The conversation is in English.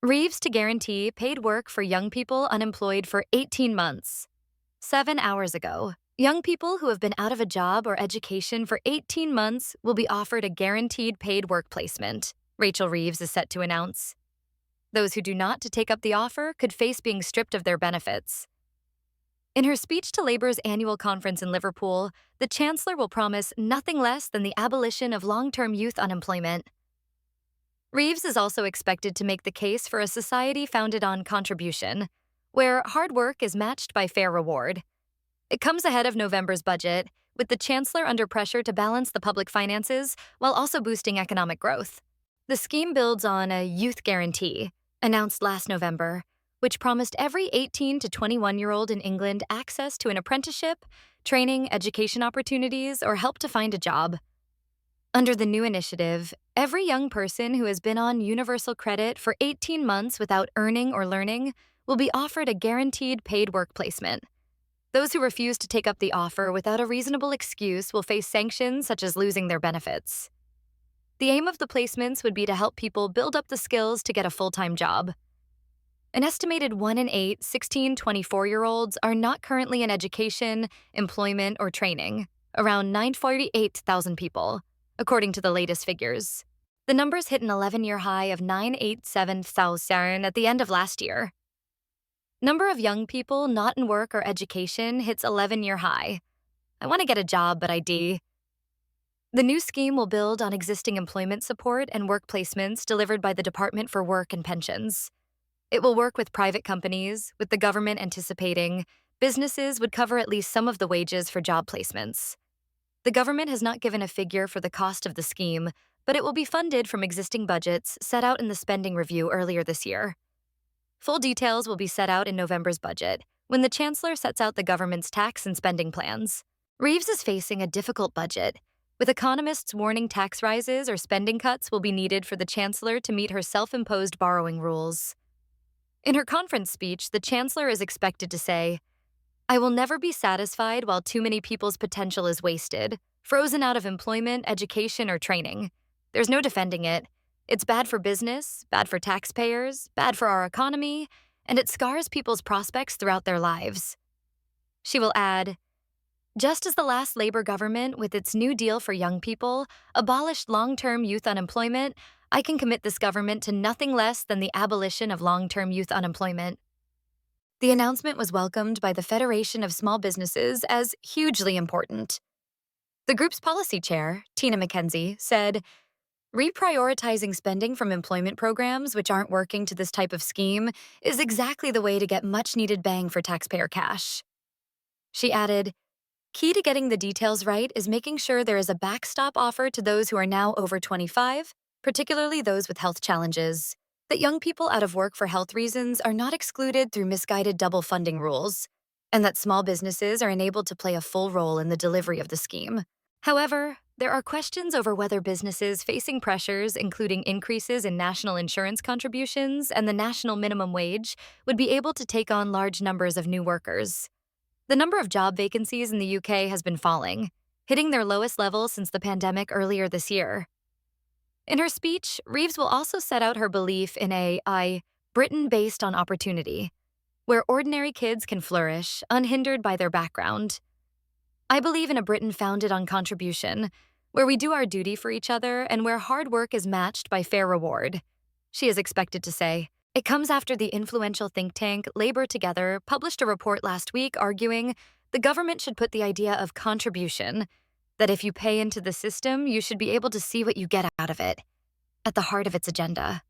Reeves to guarantee paid work for young people unemployed for 18 months. 7 hours ago, young people who have been out of a job or education for 18 months will be offered a guaranteed paid work placement, Rachel Reeves is set to announce. Those who do not take up the offer could face being stripped of their benefits. In her speech to Labour's annual conference in Liverpool, the Chancellor will promise nothing less than the abolition of long-term youth unemployment. Reeves is also expected to make the case for a society founded on contribution, where hard work is matched by fair reward. It comes ahead of November's budget, with the Chancellor under pressure to balance the public finances while also boosting economic growth. The scheme builds on a youth guarantee, announced last November, which promised every 18 to 21-year-old in England access to an apprenticeship, training, education opportunities, or help to find a job. Under the new initiative, every young person who has been on universal credit for 18 months without earning or learning will be offered a guaranteed paid work placement. Those who refuse to take up the offer without a reasonable excuse will face sanctions such as losing their benefits. The aim of the placements would be to help people build up the skills to get a full-time job. An estimated 1 in 8 16 to 24-year-olds are not currently in education, employment, or training, around 948,000 people, according to the latest figures. The numbers hit an 11-year high of 987,000 at the end of last year. Number of young people not in work or education hits 11-year high. I want to get a job, but ID. The new scheme will build on existing employment support and work placements delivered by the Department for Work and Pensions. It will work with private companies, with the government anticipating businesses would cover at least some of the wages for job placements. The government has not given a figure for the cost of the scheme, but it will be funded from existing budgets set out in the spending review earlier this year. Full details will be set out in November's budget, when the Chancellor sets out the government's tax and spending plans. Reeves is facing a difficult budget, with economists warning tax rises or spending cuts will be needed for the Chancellor to meet her self-imposed borrowing rules. In her conference speech, the Chancellor is expected to say, "I will never be satisfied while too many people's potential is wasted, frozen out of employment, education, or training. There's no defending it. It's bad for business, bad for taxpayers, bad for our economy, and it scars people's prospects throughout their lives." She will add, "Just as the last Labour government, with its New Deal for young people, abolished long-term youth unemployment, I can commit this government to nothing less than the abolition of long-term youth unemployment." The announcement was welcomed by the Federation of Small Businesses as hugely important. The group's policy chair, Tina McKenzie, said, "Reprioritizing spending from employment programs which aren't working to this type of scheme is exactly the way to get much-needed bang for taxpayer cash." She added, "Key to getting the details right is making sure there is a backstop offer to those who are now over 25, particularly those with health challenges, that young people out of work for health reasons are not excluded through misguided double funding rules, and that small businesses are enabled to play a full role in the delivery of the scheme. However, there are questions over whether businesses facing pressures, including increases in national insurance contributions and the national minimum wage, would be able to take on large numbers of new workers. The number of job vacancies in the UK has been falling, hitting their lowest level since the pandemic earlier this year. In her speech, Reeves will also set out her belief in a Britain based on opportunity, where ordinary kids can flourish, unhindered by their background. "I believe in a Britain founded on contribution, where we do our duty for each other and where hard work is matched by fair reward," she is expected to say. It comes after the influential think tank Labour Together published a report last week arguing the government should put the idea of contribution, that if you pay into the system, you should be able to see what you get out of it, at the heart of its agenda.